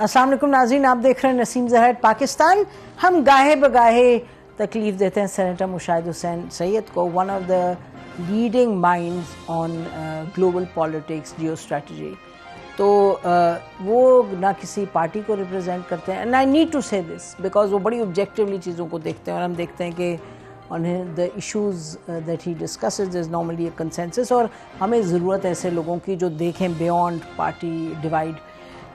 السلام علیکم ناظرین، آپ دیکھ رہے ہیں نسیم زہر پاکستان. ہم گاہے بگاہے تکلیف دیتے ہیں سینیٹر مشاہد حسین سید کو، one of the leading minds on global politics, geostrategy. تو وہ نہ کسی پارٹی کو ریپرزینٹ کرتے ہیں، اینڈ آئی نیڈ ٹو سے دس بیکاز وہ بڑی آبجیکٹیولی چیزوں کو دیکھتے ہیں، اور ہم دیکھتے ہیں کہ on the issues that he discusses there's normally a consensus، اور ہمیں ضرورت ہے ایسے لوگوں کی جو دیکھیں بیونڈ پارٹی ڈیوائڈ.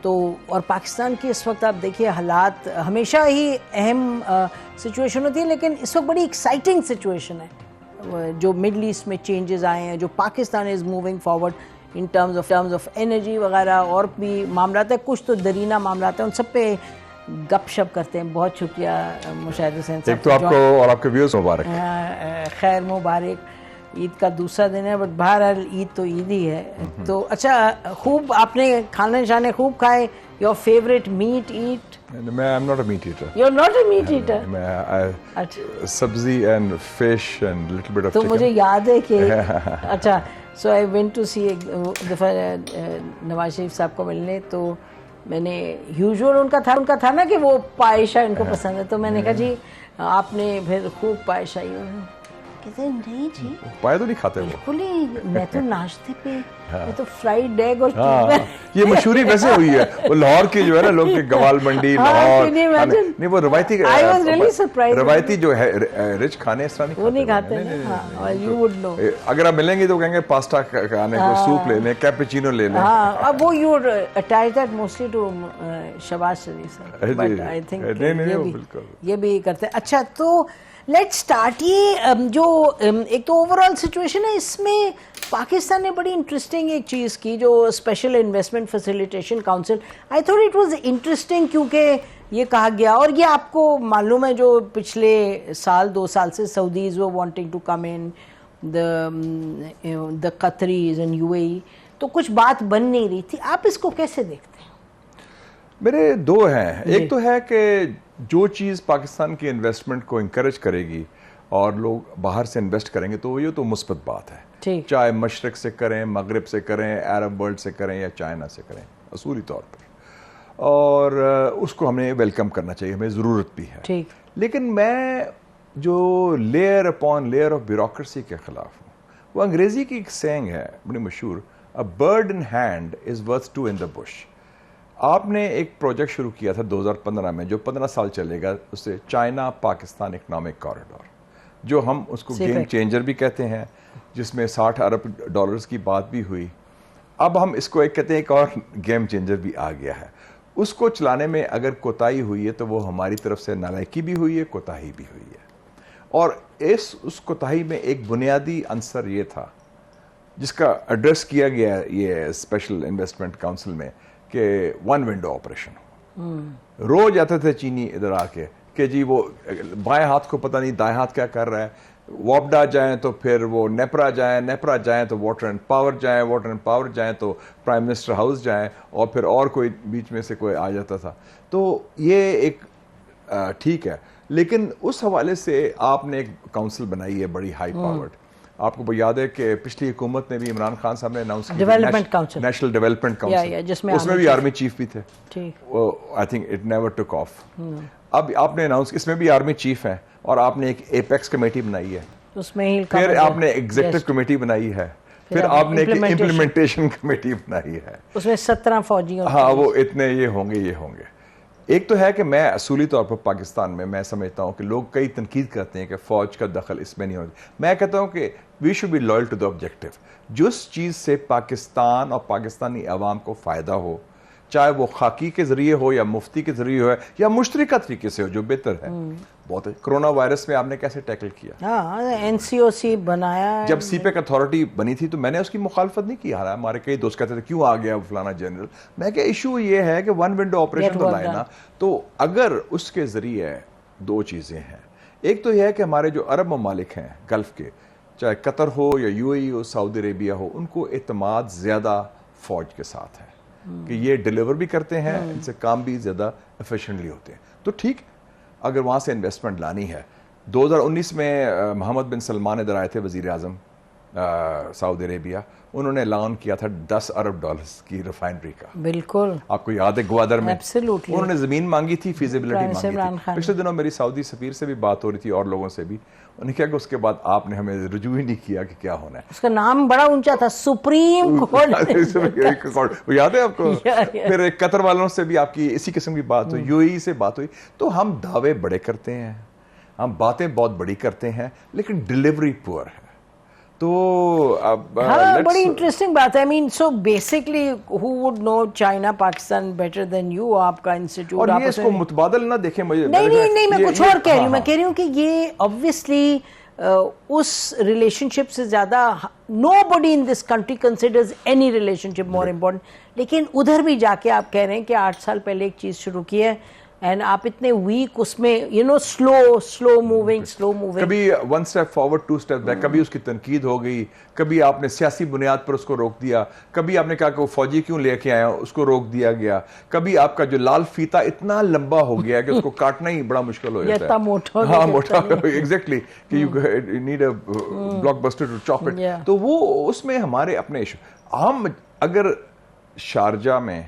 تو اور پاکستان کی اس وقت آپ دیکھیے حالات، ہمیشہ ہی اہم سچویشن ہوتی ہے لیکن اس وقت بڑی ایکسائٹنگ سچویشن ہے جو مڈل ایسٹ میں چینجز آئے ہیں، جو Pakistan is moving forward in terms of energy وغیرہ، اور بھی معاملات ہیں، کچھ تو درینہ معاملات ہیں، ان سب پہ گپ شپ کرتے ہیں. بہت شکریہ مشاہد حسین صاحب. ایک تو آپ کو اور آپ کے ویوز مبارک. خیر مبارک. عید کا دوسرا دن ہے، بٹ بہرحال عید تو عید ہی ہے. تو اچھا، خوب آپ نے کھانے شانے خوب کھائے. Your favourite meat eat? میں I am not a meat eater. You are not a meat eater? Sabzi and fish and little bit of تو مجھے یاد ہے کہ اچھا، سو آئی وینٹ ٹو سی ایک دفعہ نواز شریف صاحب کو ملنے، تو میں نے یوزول ان کا تھا نا کہ وہ پائشہ ان کو پسند ہے، تو میں نے کہا جی آپ نے پھر خوب پائشائی ہوئی. کہتے ہیں نہیں جی پائے تو نہیں کھاتے وہ بالکل ہی، میں تو ناشتے پہ میں تو فرائیڈ ایگ اور یہ مشہوری ویسے ہوئی ہے وہ لاہور کی جو ہے نا، لوگ کے گوال منڈی لاہور نہیں، وہ روایتی جو ہے رچ کھانے اس طرح وہ نہیں کھاتے ہیں. یو وڈ نو، اگر آپ ملیں گے تو کہیں گے پاستا کھانے کو، سوپ لے لیں، کیپچینو لے لیں. ہاں، اب وہ you attach that mostly to Shahbaz Sharif صاحب، بٹ آئی تھنک یہ بھی کرتے ہیں. اچھا، تو لیٹ اسٹارٹ. یہ جو ایک تو اوور آل سچویشن ہے، اس میں پاکستان نے بڑی انٹرسٹنگ ایک چیز کی، جو special investment facilitation council. I thought it was interesting, کیونکہ یہ کہا گیا، اور یہ آپ کو معلوم ہے جو پچھلے سال 2 سال سے سعودیز وہ wanting to come in, the Qataris and U A E, تو کچھ بات بن نہیں رہی تھی. آپ اس کو کیسے دیکھتے ہیں؟ میرے دو ہیں. ایک تو ہے کہ جو چیز پاکستان کی انویسٹمنٹ کو انکریج کرے گی اور لوگ باہر سے انویسٹ کریں گے تو یہ تو مثبت بات ہے، چاہے مشرق سے کریں، مغرب سے کریں، عرب ورلڈ سے کریں یا چائنا سے کریں، اصولی طور پر، اور اس کو ہمیں ویلکم کرنا چاہیے، ہمیں ضرورت بھی ہے. لیکن میں جو layer upon layer of bureaucracy کے خلاف ہوں. وہ انگریزی کی ایک سینگ ہے بڑی مشہور، a bird in hand is worth 2 in the bush. آپ نے ایک پروجیکٹ شروع کیا تھا 2015 میں، جو 15 سال چلے گا، اسے چائنا پاکستان اکنامک کوریڈور، جو ہم اس کو گیم چینجر بھی کہتے ہیں، جس میں $60 ارب کی بات بھی ہوئی. اب ہم اس کو ایک کہتے ہیں ایک اور گیم چینجر بھی آ گیا ہے. اس کو چلانے میں اگر کوتاہی ہوئی ہے تو وہ ہماری طرف سے نالائکی بھی ہوئی ہے، کوتاہی بھی ہوئی ہے. اور اس کوتاہی میں ایک بنیادی عنصر یہ تھا جس کا ایڈریس کیا گیا یہ اسپیشل انویسٹمنٹ کاؤنسل میں، کہ 1 ونڈو آپریشن ہو. روز آتے تھے چینی ادھر آ کے کہ جی وہ بائیں ہاتھ کو پتہ نہیں دائیں ہاتھ کیا کر رہا ہے. وابڈا جائیں تو پھر وہ نیپرا جائیں تو واٹر اینڈ پاور جائیں تو پرائم منسٹر ہاؤس جائیں، اور پھر اور کوئی بیچ میں سے کوئی آ جاتا تھا. تو یہ ایک ٹھیک ہے، لیکن اس حوالے سے آپ نے ایک کاؤنسل بنائی ہے بڑی ہائی پاورڈ. آپ کو یاد ہے کہ پچھلی حکومت نے بھی، عمران خان صاحب نے اناؤنس کیا نیشنل ڈیولپمنٹ کاؤنسل، اس میں بھی آرمی چیف بھی تھے. I think it never took of. اب آپ نے اناؤنس، اس میں بھی آرمی چیف ہیں، اور آپ نے ایک ایپیکس کمیٹی بنائی ہے، اس میں پھر آپ نے ایگزیکٹو کمیٹی بنائی ہے، پھر آپ نے ایک امپلیمنٹیشن کمیٹی بنائی ہے، اس میں 17 فوجی. ہاں، وہ اتنے یہ ہوں گے. ایک تو ہے کہ میں اصولی طور پر پاکستان میں سمجھتا ہوں کہ لوگ کئی تنقید کرتے ہیں کہ فوج کا دخل اس میں نہیں ہوتا. میں کہتا ہوں کہ we should be loyal to the objective. جس چیز سے پاکستان اور پاکستانی عوام کو فائدہ ہو، چاہے وہ خاکی کے ذریعے ہو یا مفتی کے ذریعے ہو یا مشترکہ طریقے سے ہو، جو بہتر ہے. بہت ہے. کرونا وائرس میں آپ نے کیسے ٹیکل کیا؟ NCOC بنایا. جب سی پیک اتھارٹی بنی تھی تو میں نے اس کی مخالفت نہیں کی. ہمارے کئی دوست کہتے تھے کیوں آ گیا فلانا جنرل. میں کہ ایشو یہ ہے کہ 1 ونڈو آپریشن تو لائے نا. تو اگر اس کے ذریعے 2 چیزیں ہیں. ایک تو یہ ہے کہ ہمارے جو عرب ممالک ہیں گلف کے، چاہے قطر ہو یا یو اے ای ہو، سعودی عربیہ ہو، ان کو اعتماد زیادہ فوج کے ساتھ ہے کہ یہ ڈیلیور بھی کرتے ہیں، ان سے کام بھی زیادہ ایفیشنٹلی ہوتے ہیں. تو ٹھیک، اگر وہاں سے انویسٹمنٹ لانی ہے. 2019 میں محمد بن سلمان ادھر آئے تھے، وزیر اعظم. سعودی عربیہ, انہوں نے اعلان کیا تھا $10 ارب کی ریفائنری کا. بالکل, آپ کو یاد ہے گوادر میں ایبسلیوٹلی انہوں نے زمین مانگی تھی, فیزیبلٹی مانگی تھی. پچھلے دنوں میری سعودی سفیر سے بھی بات ہو رہی تھی اور لوگوں سے بھی, انہوں نے کہا کہ اس کے بعد آپ نے ہمیں رجوع ہی نہیں کیا کہ کیا ہونا ہے. اس کا نام بڑا اونچا تھا, سپریم کورٹ, یاد ہے آپ کو. پھر قطر والوں سے بھی آپ کی اسی قسم کی بات ہوئی, یو اے ای سے بات ہوئی. تو ہم دعوے بڑے کرتے ہیں, ہم باتیں بہت بڑی کرتے ہیں, لیکن ڈیلیوری پور ہے. تو ہاں بڑی انٹرسٹنگ بات ہے. I mean, so basically who would know China Pakistan better than you? آپ کا انسٹیٹیوٹ. اور یہ اس کو متبادل نہ دیکھیں. نہیں میں کچھ اور کہہ رہی ہوں. میں کہہ رہی ہوں کہ یہ obviously اس ریلیشن شپ سے زیادہ nobody in this country considers any relationship more important. لیکن ادھر بھی جا کے آپ کہہ رہے ہیں کہ 8 سال پہلے ایک چیز شروع کی ہے اینڈ آپ اتنے ویک اس میں سلو موونگ کبھی 1 اسٹیپ فارورڈ 2 اسٹیپ بیک. کبھی اس کی تنقید ہو گئی, کبھی آپ نے سیاسی بنیاد پر اس کو روک دیا, کبھی آپ نے کہا کہ وہ فوجی کیوں لے کے آیا, اس کو روک دیا گیا. کبھی آپ کا جو لال فیتا اتنا لمبا ہو گیا کہ اس کو کاٹنا ہی بڑا مشکل ہو جاتا ہے. ہاں موٹا, ایگزیکٹلی, کہ you need a blockbuster to chop it. تو وہ اس میں ہمارے اپنے ایشو. ہم اگر شارجہ میں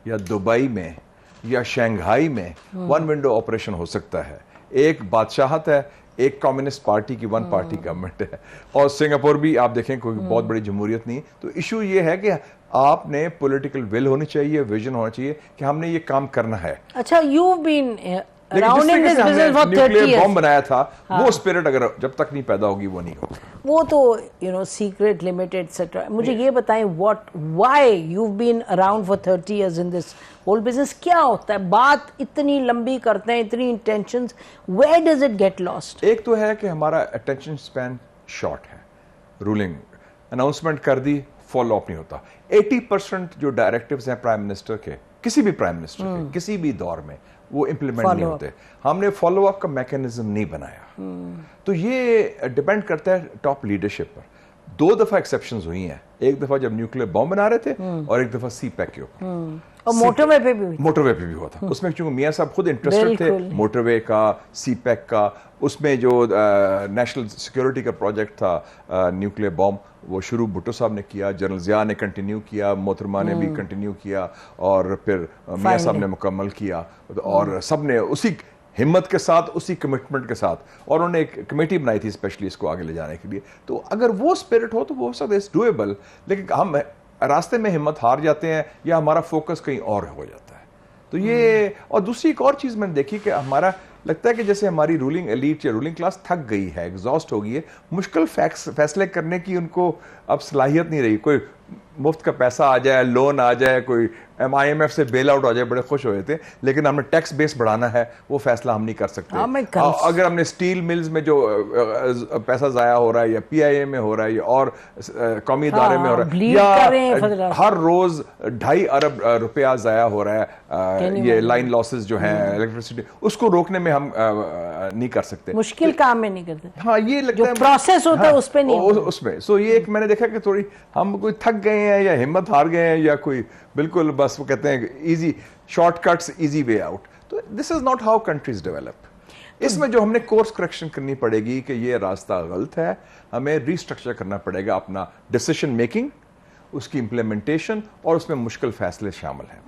یا دبئی میں یا شنگھائی میں 1 ونڈو آپریشن ہو سکتا ہے, ایک بادشاہت ہے, ایک کمیونسٹ پارٹی کی 1 پارٹی گورنمنٹ ہے, اور سنگاپور بھی آپ دیکھیں کوئی بہت بڑی جمہوریت نہیں. تو ایشو یہ ہے کہ آپ نے پولیٹیکل ول ہونی چاہیے, ویژن ہونا چاہیے کہ ہم نے یہ کام کرنا ہے. اچھا, you've been around in this business for 30 years. بم بنایا تھا, وہ اسپرٹ اگر جب تک نہیں پیدا ہوگی وہ نہیں ہوگا. وہ تو سیکرٹ لمیٹڈ ایٹسٹرا. مجھے یہ بتائیں why you've been around for 30 years in this whole business. کیا ہوتا ہے, بات اتنی لمبی کرتے ہیں, اتنی intentions, where does it get lost? ایک تو ہے کہ ہمارا اٹینشن اسپین شارٹ ہے. رولنگ اناؤنسمنٹ کر دی, فالو اپ نہیں ہوتا. 80% جو ڈائریکٹیوز ہیں پرائم منسٹر کے, کسی بھی پرائم منسٹر کے کسی بھی دور میں, وہ امپلیمنٹ نہیں ہوتے. ہم نے فالو اپ کا میکینزم نہیں بنایا. تو یہ ڈیپینڈ کرتا ہے ٹاپ لیڈرشپ پر. 2 دفعہ ایکسیپشنز ہوئی ہیں, ایک دفعہ جب نیوکلیر بم بنا رہے تھے, اور ایک دفعہ سی پیک کے اوپر, اور موٹر وے پہ بھی ہوا تھا. اس میں چونکہ میاں صاحب خود انٹرسٹڈ تھے, موٹر وے کا, سی پیک کا, اس میں جو نیشنل سیکیورٹی کا پروجیکٹ تھا نیوکلیر بم, وہ شروع بھٹو صاحب نے کیا, جنرل ضیاء نے کنٹینیو کیا, محترمہ نے بھی کنٹینیو کیا, اور پھر میاں صاحب نے مکمل کیا, اور سب نے اسی ہمت کے ساتھ, اسی کمٹمنٹ کے ساتھ, اور انہوں نے ایک کمیٹی بنائی تھی اسپیشلی اس کو آگے لے جانے کے لیے. تو اگر وہ اسپرٹ ہو تو وہ سب از ڈویبل, لیکن ہم راستے میں ہمت ہار جاتے ہیں یا ہمارا فوکس کہیں اور ہو جاتا ہے. تو یہ, اور دوسری ایک اور چیز میں نے دیکھی کہ ہمارا لگتا ہے کہ جیسے ہماری رولنگ ایلیٹ یا رولنگ کلاس تھک گئی ہے, ایگزاسٹ ہو گئی ہے, مشکل فیصلے کرنے کی ان کو اب صلاحیت نہیں رہی. کوئی مفت کا پیسہ آ جائے, لون آ جائے, کوئی IMF سے بیل آؤٹ آ جائے, بڑے خوش ہوئے تھے, لیکن ہم نے ٹیکس بیس بڑھانا ہے, وہ فیصلہ ہم نہیں کر سکتے. اگر ہم نے اسٹیل ملز میں جو پیسہ ضائع ہو رہا ہے, یا PIA میں ہو رہا ہے, یا اور قومی ادارے میں ہو رہا ہے, یا ہر روز 2.5 ارب روپیہ ضائع ہو رہا ہے, یہ لائن لاسز جو ہیں الیکٹریسٹی, اس کو روکنے میں ہم نہیں کر سکتے. مشکل کام میں نہیں کرتے. ہاں, یہ لگتا ہے پروسیس ہوتا ہے اس پہ نہیں, اس میں. سو یہ ایک میں نے دیکھا کہ تھوڑی ہم کوئی تھک گئے ہیں, یا ہمت ہار گئے ہیں, یا کوئی بالکل بس وہ کہتے ہیں easy short cuts, easy way out. تو this is not how countries develop. اس میں جو ہم نے کورس کریکشن کرنی پڑے گی کہ یہ راستہ غلط ہے, ہمیں ریسٹرکچر کرنا پڑے گا اپنا ڈیسیشن میکنگ, اس کی امپلیمنٹیشن, اور اس میں مشکل فیصلے شامل ہیں.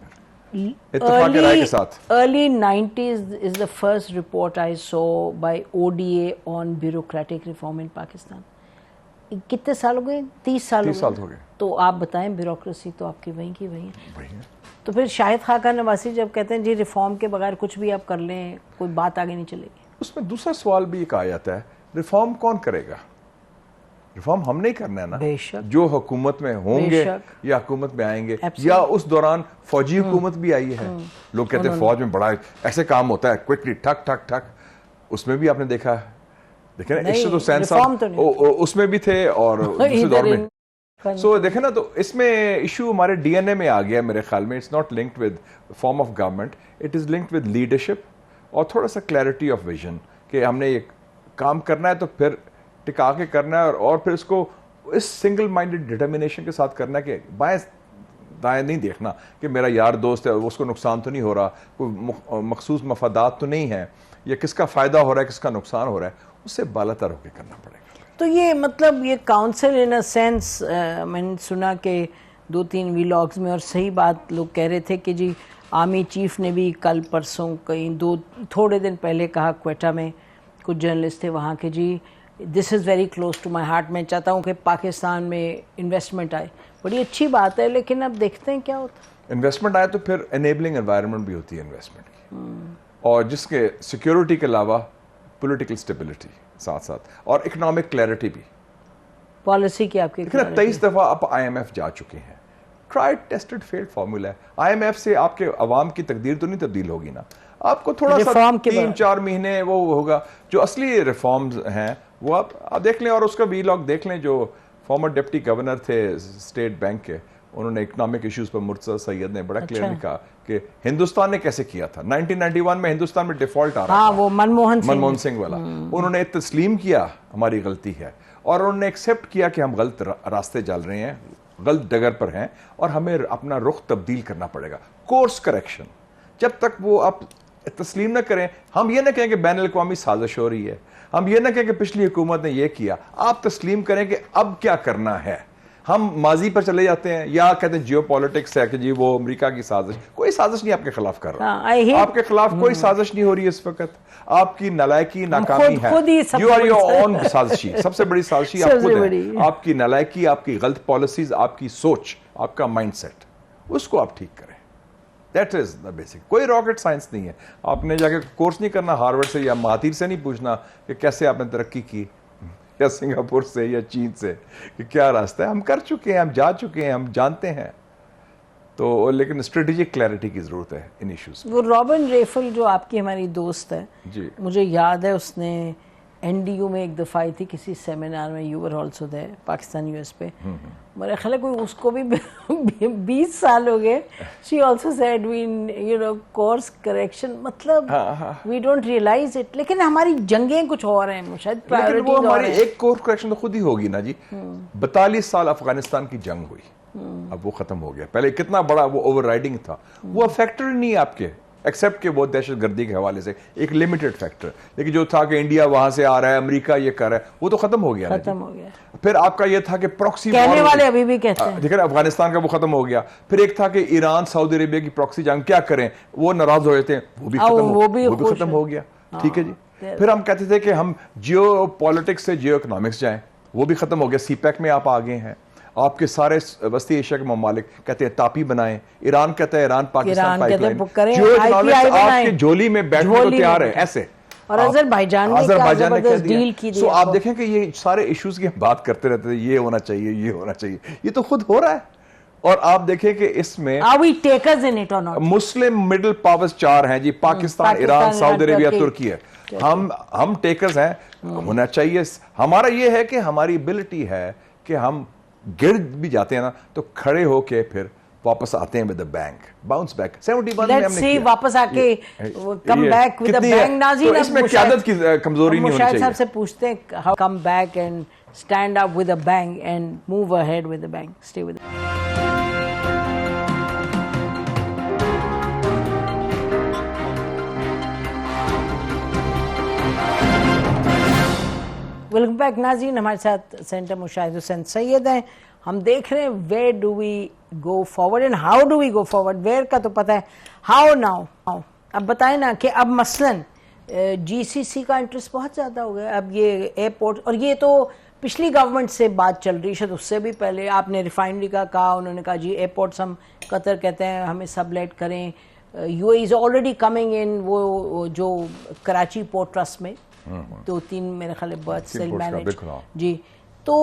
اتفاق رائے کے ساتھ early 90s is the first report I saw by ODA on bureaucratic reform in Pakistan. کتنے سال ہو گئے؟ 30 سال ہو گئے. تو آپ بتائیں, بیوروکریسی تو آپ کی وہیں کی وہیں ہے. تو پھر شاہد خاقان نواسی جب کہتے ہیں جی ریفارم کے بغیر کچھ بھی آپ کر لیں, کوئی بات آگے نہیں چلے گی, اس میں دوسرا سوال بھی ایک آ جاتا ہے, ریفارم کون کرے گا؟ ریفارم ہم نہیں کرنا ہے نا, جو حکومت میں ہوں گے یا حکومت میں آئیں گے, یا اس دوران فوجی حکومت بھی آئی ہے. لوگ کہتے ہیں فوج میں بڑا ایسے کام ہوتا ہے, کوئکلی ٹھک ٹھک ٹھک, اس میں بھی آپ نے دیکھا ہے, دیکھیں نا ارشد حسین صاحب اس میں بھی تھے, اور دوسرے دور میں. سو دیکھیں نا, تو اس میں ایشو ہمارے DNA میں آ گیا میرے خیال میں. It's not linked with form of government, it is linked with leadership, اور تھوڑا سا کلیئرٹی آف ویژن کہ ہم نے یہ کام کرنا ہے تو پھر ٹکا کے کرنا ہے, اور پھر اس کو اس سنگل مائنڈڈ ڈٹرمنیشن کے ساتھ کرنا ہے کہ بائیں دائیں نہیں دیکھنا کہ میرا یار دوست ہے, اس کو نقصان تو نہیں ہو رہا, کوئی مخصوص مفادات تو نہیں ہے, یا کس کا فائدہ ہو رہا ہے, کس کا نقصان ہو رہا ہے, اس سے بالا تر ہو کے کرنا پڑے گا. تو یہ مطلب یہ کاؤنسل ان اے سینس میں نے سنا کہ 2-3 ویلاگز میں, اور صحیح بات لوگ کہہ رہے تھے کہ جی آرمی چیف نے بھی کل پرسوں کہیں تھوڑے دن پہلے کہا کوئٹہ میں, کچھ جرنلسٹ تھے وہاں کے, جی this is very close to my heart, میں چاہتا ہوں کہ پاکستان میں انویسٹمنٹ آئے. بڑی اچھی بات ہے, لیکن اب دیکھتے ہیں کیا ہوتا ہے. انویسٹمنٹ آئے تو پھر انیبلنگ انوائرمنٹ بھی ہوتی ہے انویسٹمنٹ کی, اور جس کے سیکیورٹی کے علاوہ پولیٹیکل اسٹیبلٹی ساتھ ساتھ, اور اکنامک کلیئرٹی بھی. پالیسی کی آپ کی 23 دفعہ آپ آئی ایم ایف جا چکے ہیں, ٹرائی ٹیسٹڈ فیلڈ فارمولا ہے. آئی ایم ایف سے آپ کے عوام کی تقدیر تو نہیں تبدیل ہوگی نا, آپ کو تھوڑا سا 3-4 مہینے وہ ہوگا. جو اصلی ریفارمز ہیں وہ آپ دیکھ لیں, اور اس کا وی لاگ دیکھ لیں. جو فارمر ڈپٹی گورنر تھے اسٹیٹ بینک کے, انہوں نے اکنامک ایشوز پر مرتضی سید نے بڑا کلیئرلی کہا کہ ہندوستان نے کیسے کیا تھا. 1991 میں ہندوستان میں ڈیفالٹ آ رہا تھا, وہ منموہن سنگھ والا. انہوں نے تسلیم کیا ہماری غلطی ہے, اور انہوں نے ایکسیپٹ کیا کہ ہم غلط راستے چل رہے ہیں, غلط ڈگر پر ہیں, اور ہمیں اپنا رخ تبدیل کرنا پڑے گا. Course correction. جب تک وہ آپ تسلیم نہ کریں, ہم یہ نہ کہیں کہ بین الاقوامی سازش ہو رہی ہے, ہم یہ نہ کہیں کہ پچھلی حکومت نے یہ کیا, آپ تسلیم کریں کہ اب کیا کرنا ہے. ہم ماضی پر چلے جاتے ہیں, یا کہتے ہیں جیو پالیٹکس ہے کہ جی وہ امریکہ کی سازش. کوئی سازش نہیں آپ کے خلاف کر رہا, آپ کے خلاف کوئی سازش نہیں ہو رہی ہے اس وقت. آپ کی نالائکی ناکامی ہے, یو آر یور اون سازشی. سب سے بڑی سازشی آپ خود ہیں. آپ کی نالائکی, آپ کی غلط پالیسیز, آپ کی سوچ, آپ کا مائنڈ سیٹ, اس کو آپ ٹھیک کریں. That is the basic. کوئی راکٹ سائنس نہیں ہے. آپ نے جا کے کورس نہیں کرنا ہارورڈ سے یا مہاتیر سے, نہیں پوچھنا کہ کیسے آپ نے ترقی کی, یا سنگاپور سے یا چین سے, کہ کیا راستہ ہے. ہم کر چکے ہیں, ہم جا چکے ہیں, ہم جانتے ہیں. تو لیکن اسٹریٹجک کلیئرٹی کی ضرورت ہے ان ایشوز. وہ رابن ریفل جو آپ کی ہماری دوست ہے, جی مجھے یاد ہے اس نے این ڈی یو میں ایک دفعہ آئی تھی کسی سیمینار میں, you were also there, Pakistan U S پہ. میرا خیال ہے کوئی اس کو بھی 20 سال ہو گئے. She also said we you know course correction, مطلب وی ڈونٹ ریئلائز اٹ. لیکن ہماری جنگیں کچھ اور ہیں, شاید پرائیورٹیز. ہماری ایک کورس کریکشن تو خود ہی ہوگی نا جی. 42 سال افغانستان کی جنگ ہوئی, اب وہ ختم ہو گیا. پہلے کتنا بڑا وہ اوور رائڈنگ تھا, وہ فیکٹر نہیں ہے آپ کے, ایکسیپٹ کہ وہ دہشت گردی کے حوالے سے ایک لمیٹڈ فیکٹر. لیکن جو تھا کہ انڈیا وہاں سے آ رہا ہے, امریکہ یہ کر رہا ہے, وہ تو ختم ہو گیا. پھر آپ کا یہ تھا کہ پراکسی کہنے والے ابھی بھی کہتے ہیں, دیکھیں افغانستان کا وہ ختم ہو گیا. پھر ایک تھا کہ ایران سعودی عربیہ کی پراکسی جنگ, کیا کریں, وہ ناراض ہو جاتے ہیں, وہ بھی ختم ہو گیا. ٹھیک ہے جی. پھر ہم کہتے تھے کہ ہم جیو پالیٹکس سے جیو اکنامکس جائیں, وہ بھی ختم ہو گیا. سی پیک میں آپ آگے ہیں. آپ کے سارے وسطی ایشیا کے ممالک کہتے ہیں تاپی بنائیں, ایران کہتا ہے Iran Pakistan pipeline, geoeconomics آپ کے جھولی میں بیٹھنے کو تیار ہے ایسے. اور آذربائیجان نے ڈیل کی. سو آپ دیکھیں کہ یہ سارے ایشوز کی ہم بات کرتے رہتے ہیں, یہ ہونا چاہیے, یہ ہونا چاہیے, یہ تو خود ہو رہا ہے. اور آپ دیکھیں کہ اس میں مسلم مڈل پاورز 4 ہیں جی, پاکستان, ایران, سعودی عربیہ, ترکی ہے. ہم ٹیکرز ہیں, ہونا چاہیے. ہمارا یہ ہے کہ ہماری ابلٹی ہے کہ ہم گر بھی جاتے ہیں نا تو کھڑے ہو کے پھر واپس آتے ہیں with a bang, bounce back. 71 میں ہم نے کیا, واپس آ کے come back with a bang. ناظرین, تو اس میں قیادت کی کمزوری نہیں ہونی چاہیے. مشاہد صاحب سے پوچھتے ہیں how come back and stand up with a bang and move ahead with a bang. Stay with us. Welcome back ناظرین, ہمارے ساتھ سینٹر مشاہد حسین سید ہیں. ہم دیکھ رہے ہیں where do we go forward and how do we go forward. Where کا تو پتہ ہے, ہاؤ ناؤ. اب بتائیں نا کہ اب مثلاً جی سی سی کا انٹرسٹ بہت زیادہ ہو گیا. اب یہ ایئرپورٹ, اور یہ تو پچھلی گورنمنٹ سے بات چل رہی, شاید اس سے بھی پہلے. آپ نے ریفائنری کا کہا, انہوں نے کہا جی ایئرپورٹس ہم قطر کہتے ہیں ہمیں سب لیٹ کریں. You a is already coming in, وہ جو کراچی پورٹ ٹرسٹ میں 2-3 میرے خیال برتھ سیل مینیج جی. تو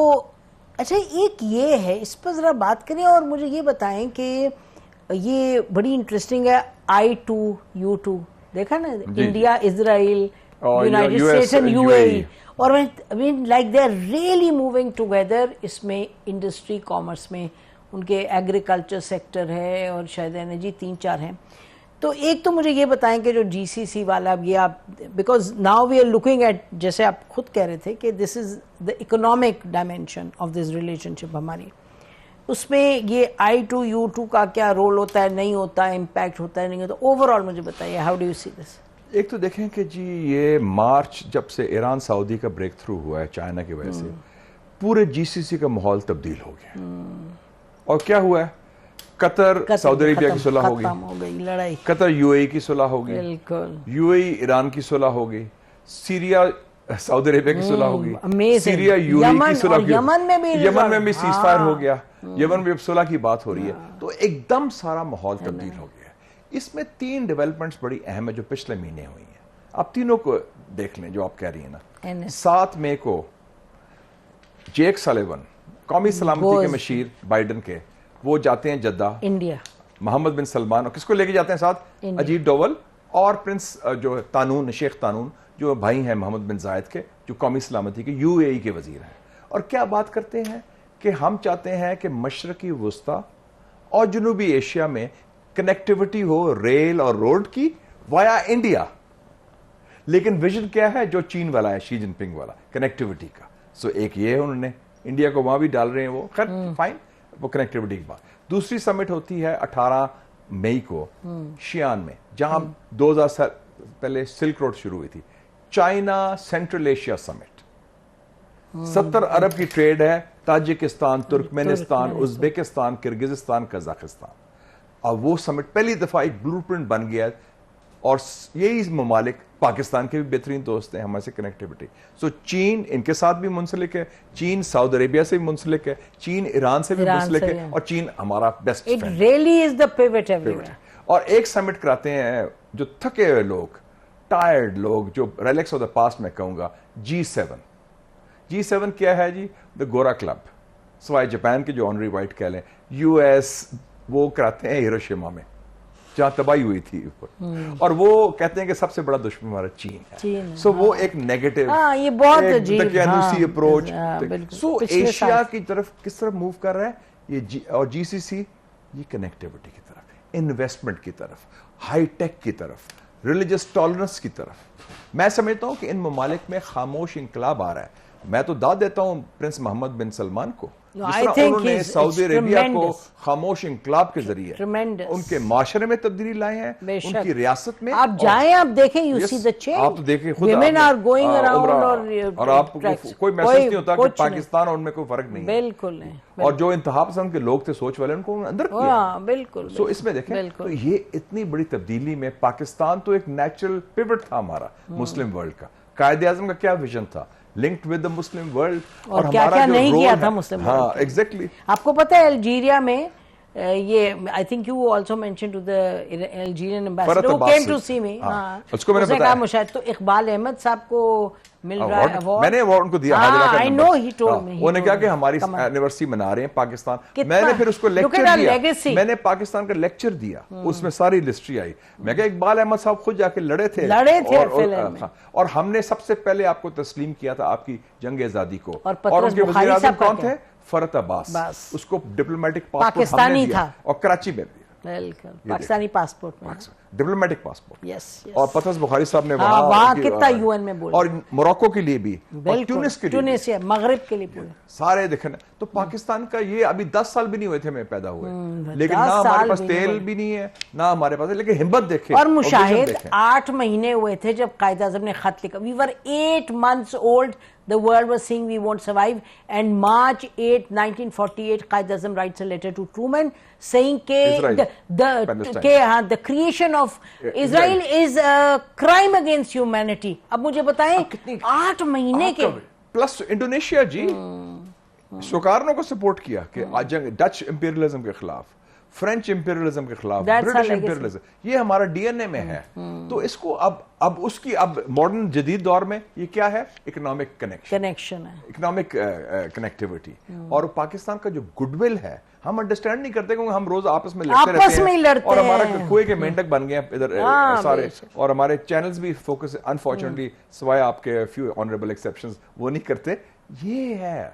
اچھا ایک یہ ہے, اس پر ذرا بات کریں. اور مجھے یہ بتائیں کہ یہ بڑی انٹرسٹنگ ہے I2U2, دیکھا نا, India, Israel, United States and U A E. اور like they are really moving together. اس میں انڈسٹری, کامرس میں ان کے ایگریکلچر سیکٹر ہے, اور شاید انرجی, 3-4 ہیں. تو ایک تو مجھے یہ بتائیں کہ جو جی سی سی والا, اب یہ آپ, because now we are looking at, جیسے آپ خود کہہ رہے تھے کہ this is the economic dimension of this relationship ہماری, اس میں یہ I2U2 کا کیا رول ہوتا ہے, نہیں ہوتا ہے, امپیکٹ ہوتا ہے, نہیں ہوتا, اوور آل مجھے بتائیے ہاؤ ڈو یو سی دس. ایک تو دیکھیں کہ جی یہ مارچ جب سے ایران سعودی کا بریک تھرو ہوا ہے چائنا کی وجہ سے پورے جی سی سی کا ماحول تبدیل ہو گیا اور کیا ہوا ہے قطر سعودی عربیہ کی صلح ہو گئی, قطر یو اے کی صلح ہو گئی, یو اے ایران کی صلح ہو گئی, سیریا سعودی عربیہ کی صلح ہو گئی, سیریا یو اے کی صلح ہو گئی, یمن میں بھی سیز فائر ہو گیا, یمن میں اب صلح کی بات ہو رہی ہے. تو ایک دم سارا ماحول تبدیل ہو گیا. اس میں 3 ڈیولپمنٹس بڑی اہم ہے جو پچھلے مہینے ہوئی ہیں. آپ تینوں کو دیکھ لیں جو آپ کہہ رہی ہیں نا. 7 مئی کو جیک سلیون قومی سلامتی کے مشیر بائیڈن کے وہ جاتے ہیں جدہ انڈیا, محمد بن سلمان, اور کس کو لے کے جاتے ہیں ساتھ, اجیت ڈوول اور پرنس جو تانون, شیخ تانون جو بھائی ہیں محمد بن زائد کے, جو قومی سلامتی کے یو اے ای کے وزیر ہیں. اور کیا بات کرتے ہیں کہ ہم چاہتے ہیں کہ مشرقی وسطی اور جنوبی ایشیا میں کنیکٹیوٹی ہو ریل اور روڈ کی وایا انڈیا. لیکن ویژن کیا ہے جو چین والا ہے, شی جن پنگ والا, کنیکٹیوٹی کا. سو ایک یہ ہے, انہوں نے انڈیا کو وہاں بھی ڈال رہے ہیں, وہ خیر فائن, وہ کنیکٹیوٹی کی بات. دوسری سمٹ ہوتی ہے 18 مئی کو شیان میں, جہاں 2000 سال پہلے سلک روڈ شروع ہوئی تھی. چائنا سینٹرل ایشیا سمٹ, 70 ارب کی ٹریڈ ہے, تاجکستان, ترکمنستان, ازبیکستان, کرگزستان, قزاقستان. اور وہ سمٹ پہلی دفعہ ایک بلو پرنٹ بن گیا ہے, اور یہی ممالک پاکستان کے بھی بہترین دوست ہیں ہمارے سے کنیکٹیوٹی. سو چین ان کے ساتھ بھی منسلک ہے, چین سعودی عربیہ سے بھی منسلک ہے, چین ایران سے بھی منسلک ہے, اور چین ہمارا best friend. It really is the pivot everywhere. اور ایک سمٹ کراتے ہیں جو تھکے ہوئے لوگ, ٹائرڈ لوگ, جو ریلیکس آف دا پاسٹ میں کہوں گا, G7. G7 کیا ہے جی؟ دا گورا کلب, سوائے جاپان کے جو آنری وائٹ کہہ لیں. یو ایس وہ کراتے ہیں ہیروشیما میں جہاں تباہی ہوئی تھی, اور وہ کہتے ہیں کہ سب سے بڑا دشمن ہمارا چین ہے. سو وہ ایک نیگیٹو, یہ بہت دقیانوسی اپروچ. سو ایشیا کی طرف کس طرح موو کر رہا ہے یہ, اور جی سی سی یہ کنیکٹیوٹی کی طرف, انویسٹمنٹ کی طرف, ہائی ٹیک کی طرف, ریلیجس ٹالرنس کی طرف. میں سمجھتا ہوں کہ ان ممالک میں خاموش انقلاب آ رہا ہے. میں تو داد دیتا ہوں پرنس محمد بن سلمان کو, جس طرح انہوں نے سعودی عربیہ کو خاموش انقلاب کے ذریعے ان کے معاشرے میں تبدیلی لائے ہیں, ان کی ریاست میں. آپ جائیں, آپ دیکھیں, you see the change. آپ دیکھیں خود, women are going around, اور آپ کو کوئی محسوس نہیں ہوتا کہ پاکستان اور ان میں کوئی فرق نہیں ہے. بالکل نہیں. اور جو انتہا پسند کے لوگ تھے, سوچ والے, ان کو اندر کیا. بالکل. سو اس میں دیکھیں تو یہ اتنی بڑی تبدیلی میں پاکستان تو ایک نیچرل پیوٹ تھا ہمارا مسلم ورلڈ کا. قائد اعظم کا کیا ویژن تھا, linked with the Muslim world, اور کیا کیا نہیں کیا تھا مسلم ورلڈ. ہاں ایگزیکٹلی. آپ کو پتہ ہے الجیریا میں یہ, I think you also mentioned to the Algerian ambassador who came to see me. اس کو میں نے بتایا مشاہد, تو اقبال احمد صاحب کو مل رہا ہے ایوارڈ. میں نے ایوارڈ ان کو دیا. I know he told me. انہوں نے کہا کہ ہماری اینیورسری منا رہے ہیں پاکستان. میں نے پھر اس کو لیکچر دیا, میں نے پاکستان کا لیکچر دیا, اس میں ساری ہسٹری آئی. میں کہا اقبال احمد صاحب خود جا کے لڑے تھے, اور ہم نے سب سے پہلے آپ کو تسلیم کیا تھا آپ کی جنگ آزادی کو. اور ان کے وزیر اعظم کون تھے؟ فرحت عباس. اس کو ڈپلومیٹک پاسپورٹ ہم نے دیا, اور کراچی میں بھی پاکستانی پاسپورٹ میں, ڈپلومیٹک پاسپورٹ. اور پطرس بخاری صاحب نے وہاں کتنا یو این میں بولا, اور موروکو کے لیے بھی, اور ٹونس کے لیے, مغرب کے لیے پورے سارے دیکھنا. تو پاکستان کا یہ ابھی 10 سال بھی نہیں ہوئے تھے میں پیدا ہوئے, لیکن نہ ہمارے پاس تیل بھی نہیں ہے, نہ ہمارے پاس, لیکن ہمت دیکھیں. اور مشاہد 8 مہینے ہوئے تھے جب قائد اعظم نے خط لکھا. We were 8 months old. The world was saying we won't survive. And March 8, 1948, Qaid Azam writes a letter to Truman saying the creation of Israel is a crime against humanity. اب مجھے بتائیں 8 مہینے کے. پلس انڈونیشیا جی سوکارنو کو support کیا کہ Dutch imperialism کے خلاف, فرینچ امپیریلزم کے خلاف, برٹش امپیریلزم, یہ ہمارا ڈی این اے میں ہے. تو اس کو اب اس کی اب ماڈرن جدید دور میں یہ کیا ہے, اکنامک کنیکشن ہے, اکنامک کنیکٹیوٹی. اور پاکستان کا جو گڈ ول ہے ہم انڈرسٹینڈ نہیں کرتے, کیونکہ ہم روز آپس میں لڑتے رہتے ہیں, اور ہمارا کوئی کے مینڈک بن گئے ادھر سارے, اور ہمارے چینلز بھی فوکس انفارچونیٹلی سوائے آپ کے فیو آنریبل ایکسیپشنز وہ نہیں کرتے. یہ ہے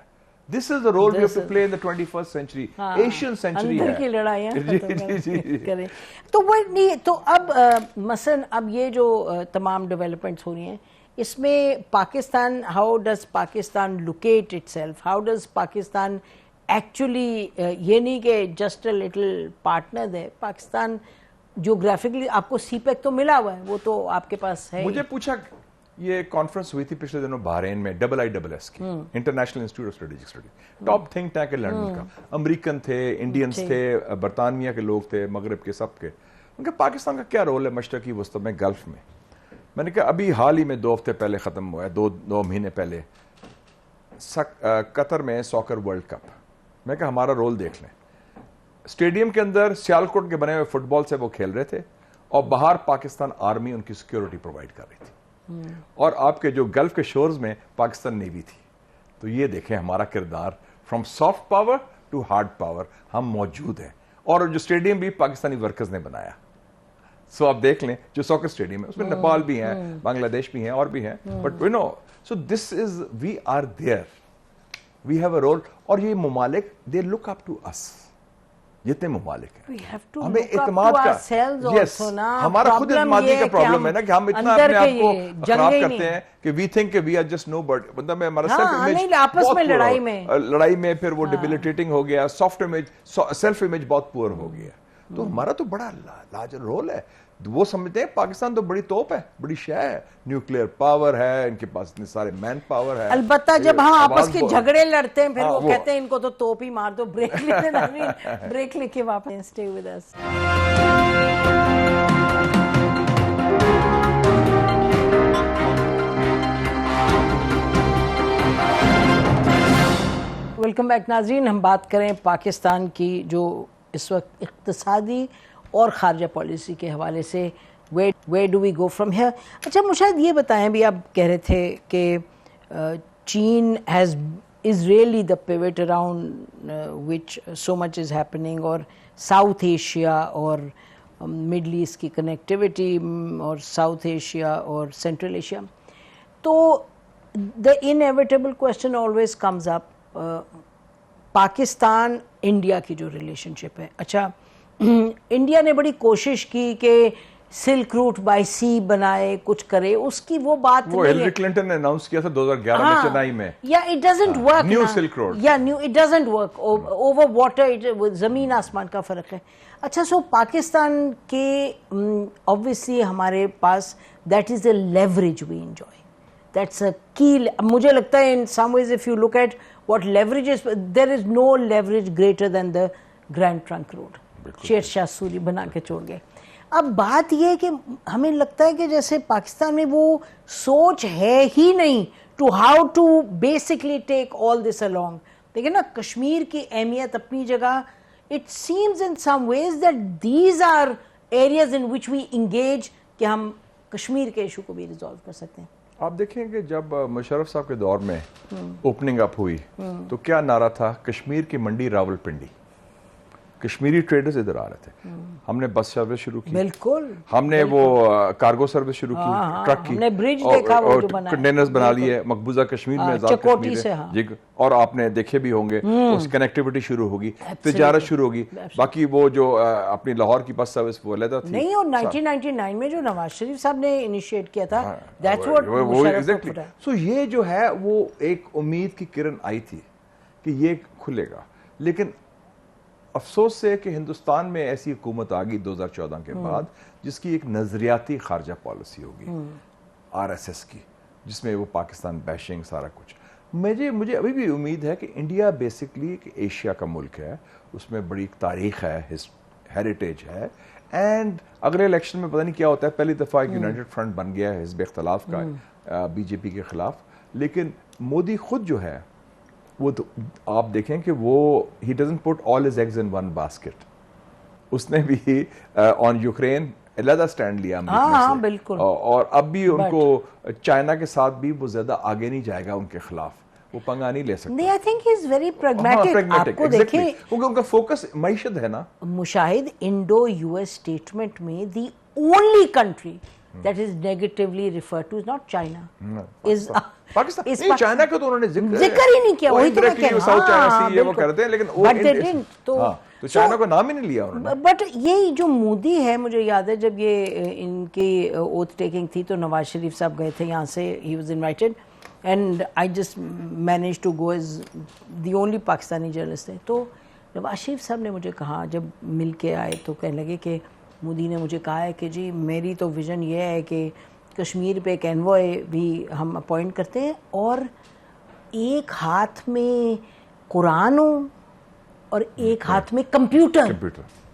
This is the role we have to play in the 21st century. Asian century ہے. اندر کی لڑائیاں کریں. تو وہ نہیں, تو اب مثلا اب یہ جو تمام ڈیولپمنٹس ہو رہی ہیں, اس میں Pakistan, how does Pakistan locate itself? How does Pakistan actually, یہ نہیں کہ just a little partner there, Pakistan geographically آپ کو سی پیک تو ملا ہوا ہے, وہ تو آپ کے پاس ہے. مجھے پوچھا, یہ کانفرنس ہوئی تھی پچھلے دنوں بحرین میں, IISS کی, international institute of strategic study, top think tank ہے لنڈن کا, امریکن تھے, انڈینز تھے, برطانیہ کے لوگ تھے, مغرب کے, سب کے. ان کا پاکستان کا کیا رول ہے مشرقی وسطی میں, گلف میں. میں نے کہا ابھی حال ہی میں 2 ہفتے پہلے ختم ہوا ہے, 2 مہینے پہلے قطر میں ساکر ورلڈ کپ. میں کہا ہمارا رول دیکھ لیں. اسٹیڈیم کے اندر سیالکوٹ کے بنے ہوئے فٹ بال سے وہ کھیل رہے تھے, اور باہر پاکستان آرمی ان کی سیکیورٹی پرووائڈ کر رہی تھی, اور آپ کے جو گلف کے شورز میں پاکستان نیوی تھی. تو یہ دیکھیں ہمارا کردار, from soft power to hard power ہم موجود ہیں. اور جو اسٹیڈیم بھی پاکستانی ورکرز نے بنایا. سو آپ دیکھ لیں جو ساکر اسٹیڈیم ہے اس میں نیپال بھی ہیں, بنگلہ دیش بھی ہیں, اور بھی ہیں, but you know, so this is, we are there, we have a role. اور یہ ممالک دے لک اپ ٹو اس, جتنے ممالک ہیں ہمیں اعتماد کا, یس, ہمارا خود اعتمادی کا پرابلم ہے نا کہ ہم اتنا اپنے آپ کو خراب کرتے ہیں کہ وی تھنک کہ we are just no but, مطلب ہمارا سیلف امیج لڑائی میں پھر وہ ڈیبلیٹیٹنگ ہو گیا, سافٹ امیج, سیلف امیج بہت پور ہو گیا. تو ہمارا تو بڑا لارج رول ہے. وہ سمجھتے ہیں پاکستان تو بڑی توپ ہے, بڑی شے ہے, نیوکلیئر پاور ہے, ان کے پاس اتنے سارے مین پاور ہے. البتہ جب ہم آپس کے جھگڑے لڑتے ہیں پھر وہ کہتے ہیں ان کو تو توپ ہی مار دو. بریک لے لیں, بریک لے کے واپس. Stay with us. Welcome back ناظرین. ہم بات کریں پاکستان کی جو اس وقت اقتصادی اور خارجہ پالیسی کے حوالے سے, where do we go from here. اچھا مشاہد یہ بتائیں, بھی آپ کہہ رہے تھے کہ چین is really the pivot around which so much is happening, اور ساؤتھ ایشیا اور مڈل ایسٹ کی کنیکٹیوٹی, اور ساؤتھ ایشیا اور سینٹرل ایشیا. تو the inevitable question always comes up, Pakistan India کی جو ریلیشن شپ ہے. اچھا انڈیا نے بڑی کوشش کی کہ سلک روٹ بائی سی بنائے, کچھ کرے, اس کی وہ بات نہیں ہے. وہ ہلری کلنٹن نے اناؤنس کیا تھا 2011 میں چنئی میں, یا it doesn't work, new silk road, یا new, it doesn't work, over water, زمین آسمان کا فرق ہے. اچھا سو پاکستان کے obviously ہمارے پاس that is the leverage we enjoy, that's a key. مجھے لگتا ہے in some ways if you look at what leverage is, there is no leverage greater than the Grand Trunk Road. Sher Shah Suri بنا کے چھوڑ گئے. اب بات یہ ہے کہ ہمیں لگتا ہے کہ جیسے پاکستان میں وہ سوچ ہے ہی نہیں to how to basically take all this along. دیکھیں نا کشمیر کی اہمیت اپنی جگہ, it seems in some ways that these are areas in which we engage کہ ہم کشمیر کے ایشو کو بھی ریزالو کر سکتے ہیں. آپ دیکھیں کہ جب مشرف صاحب کے دور میں اوپننگ اپ ہوئی تو کیا نعرہ تھا, کشمیر کی منڈی راول پنڈی, کشمیری ٹریڈرز ادھر آ رہے تھے. ہم نے بس سروس شروع کی, بالکل ہم نے وہ کارگو سروس شروع کی, ٹرک کی, ہم نے برج دیکھا وہ جو بنا ہے, کنٹینرز بنا لیے, مقبوضہ کشمیر میں آزاد کشمیر ہے, اور آپ نے دیکھے بھی ہوں گے اس کنیکٹیوٹی شروع ہوگی, تجارت شروع ہوگی. باقی وہ جو اپنی لاہور کی بس سروس وہ علیحدہ تھی نہیں, اور 1999 میں جو نواز شریف صاحب نے انیشیٹ کیا تھا, that's what مشرف کو. سو یہ جو ہے وہ ایک امید کی کرن آئی تھی کہ یہ کھلے گا. لیکن افسوس سے کہ ہندوستان میں ایسی حکومت آ گئی 2014 کے بعد جس کی ایک نظریاتی خارجہ پالیسی ہوگی RSS کی, جس میں وہ پاکستان بیشنگ سارا کچھ. مجھے ابھی بھی امید ہے کہ انڈیا بیسکلی ایک ایشیا کا ملک ہے, اس میں بڑی تاریخ ہے, ہیریٹیج ہے, اینڈ اگلے الیکشن میں پتہ نہیں کیا ہوتا ہے. پہلی دفعہ ایک یونائٹڈ فرنٹ بن گیا ہے حزب اختلاف کا BJP کے خلاف, لیکن مودی خود جو ہے وہ تو آپ دیکھیں کہ وہ he doesn't put all his eggs in one basket. اس نے بھی آن یوکرین علیحدہ سٹینڈ لیا ہاں بالکل, اور اب بھی ان کو چائنا کے ساتھ بھی وہ زیادہ آگے نہیں جائے گا ان کے خلاف, وہ پنگا نہیں لے سکتے. I think he is very pragmatic. آپ کو دیکھیں کیونکہ ان کا فوکس معیشت ہے نا. مشاہد انڈو US اسٹیٹمنٹ میں the only country that is negatively referred to is not China, is Pakistan. China کا تو انہوں نے ذکر ہی نہیں کیا, وہی تو میں کہہ رہا ہوں, وہ کرتے ہیں, لیکن تو چائنا کو نام ہی نہیں لیا انہوں نے. بٹ یہ جو مودی ہے, مجھے یاد ہے جب یہ ان کی اوتھ ٹیکنگ تھی تو نواز شریف صاحب گئے تھے یہاں سے, he was invited and I just managed to go as the only Pakistani journalist. تو نواز شریف صاحب نے مجھے کہا, جب مل کے آئے تو کہنے لگے کہ مودی نے مجھے کہا ہے کہ جی میری تو ویژن یہ ہے کہ کشمیر پہ ایک انوائے بھی ہم اپوائنٹ کرتے ہیں اور ایک ہاتھ میں قرآن ہو اور ایک ہاتھ میں computer.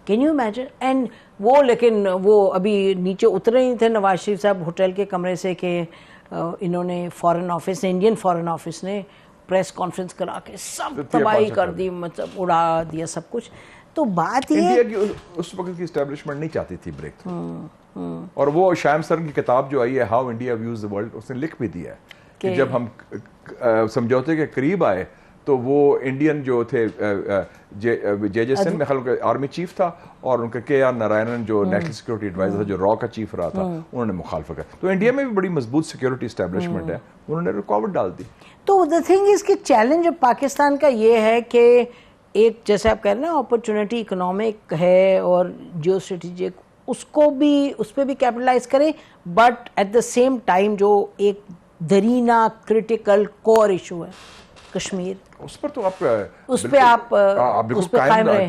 Can you imagine? And وہ لیکن وہ ابھی نیچے اترے نہیں تھے نواز شریف صاحب ہوٹل کے کمرے سے کہ انہوں نے فارن آفس نے, انڈین فارن آفس نے پریس کانفرنس کرا کے سب تباہی کر دی, مطلب اڑا دیا سب کچھ. تو بات یہ انڈیا کی اس وقت کی اسٹیبلشمنٹ نہیں چاہتی تھی بریک تھرو, اور وہ شام سرن کی کتاب جو آئی ہے how India views the world, اس نے لکھ بھی دیا ہے کہ جب ہم سمجھوتے کے قریب آئے تو وہ انڈین جو تھے جے سنگھ میں خیال آرمی چیف تھا اور ان کا کے آر نارائنن جو نیشنل سیکورٹی ایڈوائزر تھا جو را کا چیف رہا تھا, انہوں نے مخالفت کر. تو انڈیا میں بھی بڑی مضبوط سیکورٹی اسٹیبلشمنٹ ہے, انہوں نے رکاوٹ ڈال دی. تو دا تھنگ از کہ چیلنج پاکستان کا یہ ہے کہ ایک جیسے آپ کہہ رہے ہیں نا اپرچونٹی اکنامک ہے اور جیو اسٹریٹجک, اس پہ بھی کیپٹلائز کریں, but at the same time جو ایک درینہ کرٹیکل کور ایشو ہے کشمیر, اس پر تو آپ بالکل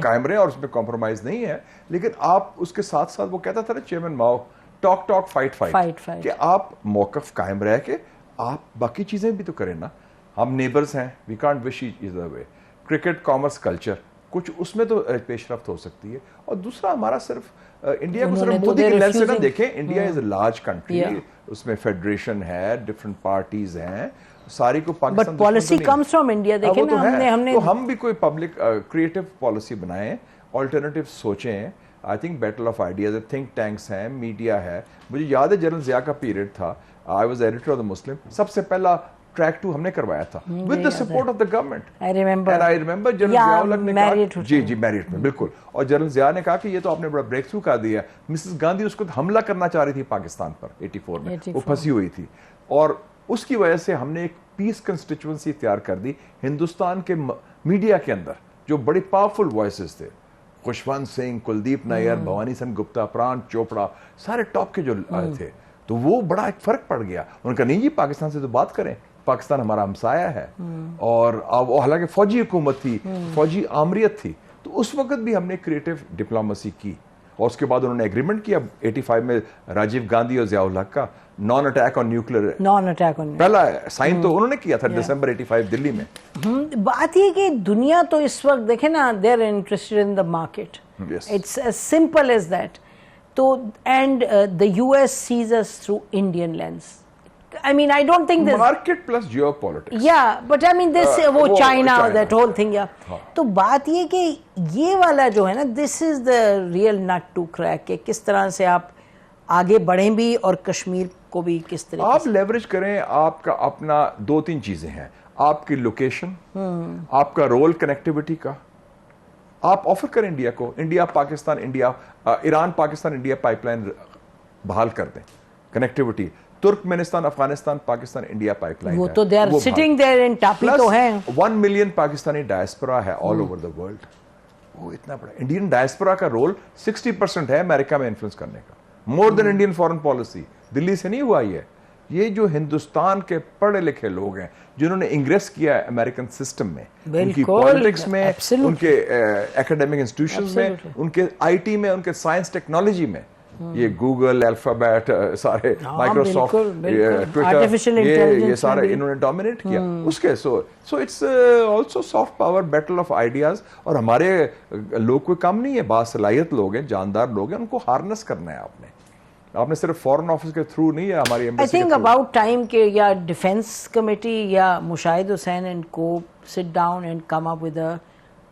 قائم رہے اور اس میں کمپرومائز نہیں ہے. لیکن آپ اس کے ساتھ ساتھ وہ کہتا تھا نا چیئرمین ماؤ, ٹاک فائٹ, کہ آپ موقف قائم رہ کے آپ باقی چیزیں بھی تو کریں نا. ہم نیبرز ہیں, we can't wish each other way. Cricket, commerce, culture, کچھ اس میں تو پیش رفت ہو سکتی ہے. اور دوسرا ہمارا صرف انڈیا کو صرف مودی کے لینس سے نہ دیکھیں. India is a large country, اس میں فیڈریشن ہے, ڈفرنٹ پارٹیز ہیں, ساری کو Pakistan but policy comes from India. دیکھیں نا ہم نے تو ہم بھی کوئی پبلک کریٹو پالیسی بنائیں, آلٹرنیٹیو سوچیں. I think battle of ideas, think tanks ہیں, میڈیا ہے. مجھے یاد ہے جنرل ضیاء کا پیریڈ تھا, I was editor of the Muslim, سب سے پہلا ٹریک 2 ہم نے کروایا تھا with the support of the government. I remember. And I remember general Zia الحق نے کہا جی میرٹ میں بالکل, اور جنرل ضیاء نے کہا کہ یہ تو آپ نے بڑا بریک تھرو کر دیا. مسز گاندھی اس کو حملہ کرنا چاہ رہی تھی پاکستان پر 84 میں, وہ پھنسی ہوئی تھی, اور اس کی وجہ سے ہم نے ایک پیس کنسٹیچوئنسی اختیار کر دی ہندوستان کے میڈیا کے اندر جو بڑے پاورفل وائسز تھے, خوشونت سنگھ, کلدیپ نائر, بھوانی سن گپتا, پران چوپڑا, سارے ٹاپ کے جو تھے. تو وہ بڑا ایک فرق پڑ گیا. ان کا نہیں جی پاکستان سے تو بات کریں, پاکستان ہمارا ہمسایہ ہے, اور حالانکہ فوجی حکومت تھی, فوجی آمریت تھی. تو اس وقت بھی ہم نے کریٹو ڈپلومیسی کی, اور اس کے بعد انہوں نے ایگریمنٹ کیا 85 میں راجیو گاندھی اور ضیاء الحق کا, نان اٹیک آن نیوکلیر, پہلا سائن تو انہوں نے کیا تھا دسمبر 85 دلی میں. بات یہ کہ دنیا تو اس وقت دیکھیں نا, they are interested in the market, it's as simple as that. تو and the U S sees us through Indian lens. I mean, I don't think this market plus geopolitics. Yeah, but I mean this وہ China, that whole thing, yeah. تو بات یہ کہ یہ والا جو ہے نا, this is the real nut to crack, کہ کس طرح سے آپ آگے بڑھیں بھی اور کشمیر کو بھی کس طرح آپ لیوریج کریں. آپ کا اپنا 2-3 چیزیں ہیں, آپ کی لوکیشن, آپ کا رول کنیکٹیوٹی کا. آپ آفر کریں انڈیا کو, India Pakistan, India Iran Pakistan India pipe line بحال کر دیں, connectivity. ترکمنستان, Afghanistan, Pakistan India pipe line, وہ تو دے آر سٹنگ دیر ان ٹاپی تو ہیں. 1 ملین پاکستانی ڈائسپورا ہے آل اوور دا ورلڈ. وہ اتنا بڑا انڈین ڈائسپورا کا رول 60% ہے امریکہ میں انفلوئنس کرنے کا, مور دین انڈین فارن پالیسی. دلی سے نہیں ہوا یہ جو ہندوستان کے پڑھے لکھے لوگ ہیں جنہوں نے انگریس کیا ہے امریکن سسٹم میں, ان کی پالیٹکس میں, ان کے ایکیڈیمک انسٹیٹیوشنز میں, ان کے آئی ٹی میں, ان کے سائنس ٹیکنالوجی میں, یہ گوگل, الفابیٹ, سارے مائکروسافٹ, ٹویٹر, یہ سارے انہوں نے ڈومینیٹ کیا اس کے. So it's also soft power, battle of ideas. اور ہمارے لوگ کوئی کم نہیں ہے, باصلاحیت لوگ ہیں, جاندار لوگ ہیں, ان کو ہارنس کرنا ہے. آپ نے صرف فورن آفس کے تھرو نہیں ہے, ہماری embassy. I think about time کہ یا ڈیفینس کمیٹی یا مشاہد حسین اینڈ کو sit down and come up with a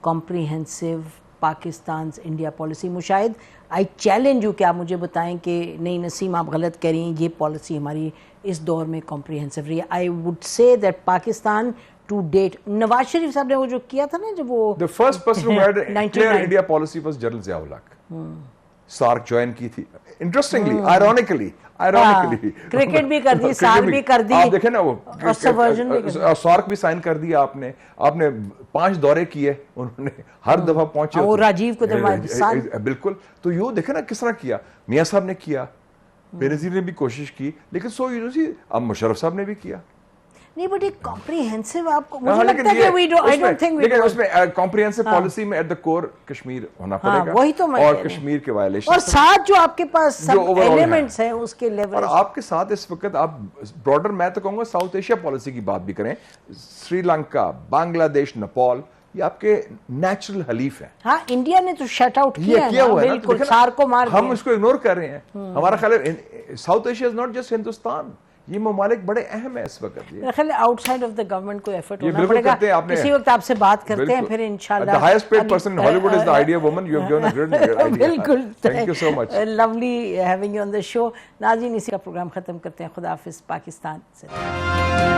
comprehensive Pakistan's India policy. Mushahid, I challenge you کہ آپ مجھے بتائیں کہ نہیں نسیم آپ غلط کہہ رہی ہیں, یہ پالیسی ہماری اس دور میں کمپریہنسو رہی ہے. I would say that Pakistan to date, Nawaz Sharif صاحب نے وہ جو کیا تھا نا, جب وہ the first person who had a clear India policy was general Zia ul-Haq. SAARC join کی تھی, انٹرسٹنگلی, آئرونیکلی کرکٹ بھی کر دی, سارک بھی کر دی, آپ دیکھیں نا وہ سارک بھی سائن کر دیا. آپ نے 5 دورے کیے, انہوں نے ہر دفعہ پہنچے, اور راجیو کو درمیان بالکل. تو یہ دیکھیں نا کس طرح کیا. میاں صاحب نے کیا, بے نظیر نے بھی کوشش کی, لیکن اب مشرف صاحب نے بھی کیا. نہیں بٹ ایک کمپریہنسو آپ کو مجھے لگتا ہے کہ I don't think لیکن اس میں کمپریہنسو پالیسی میں ایٹ دا کور کشمیر ہونا پڑے گا, وہی تو میں اور کشمیر کے وائلیشن اور ساتھ جو آپ کے پاس سب ایلیمنٹس ہیں اس کے لیول, اور آپ کے ساتھ اس وقت آپ براڈر میں تو کہوں گا ساؤتھ ایشیا پالیسی کی بات بھی کریں, سری لنکا, بنگلہ دیش, نیپال, یہ آپ کے نیچرل حلیف ہیں. ہاں انڈیا نے تو شٹ آؤٹ کیا ہوا ہے, بالکل سار کو مار دیا. ہم اس کو اگنور کر رہے ہیں. ہمارا خیال ہے south Asia is not just Hindustan, یہ ممالک بڑے اہم ہیں اس وقت. میرا خیال ہے out side of the government کو ایفرٹ ہونا پڑے گا. کسی وقت آپ سے بات کرتے ہیں پھر انشاءاللہ. The highest paid person in Hollywood is the idea woman. You have given a great idea. بالکل. Thank you so much. Lovely having you on the show. ناظرین اسی کا پروگرام ختم کرتے ہیں. خدا حافظ پاکستان سے.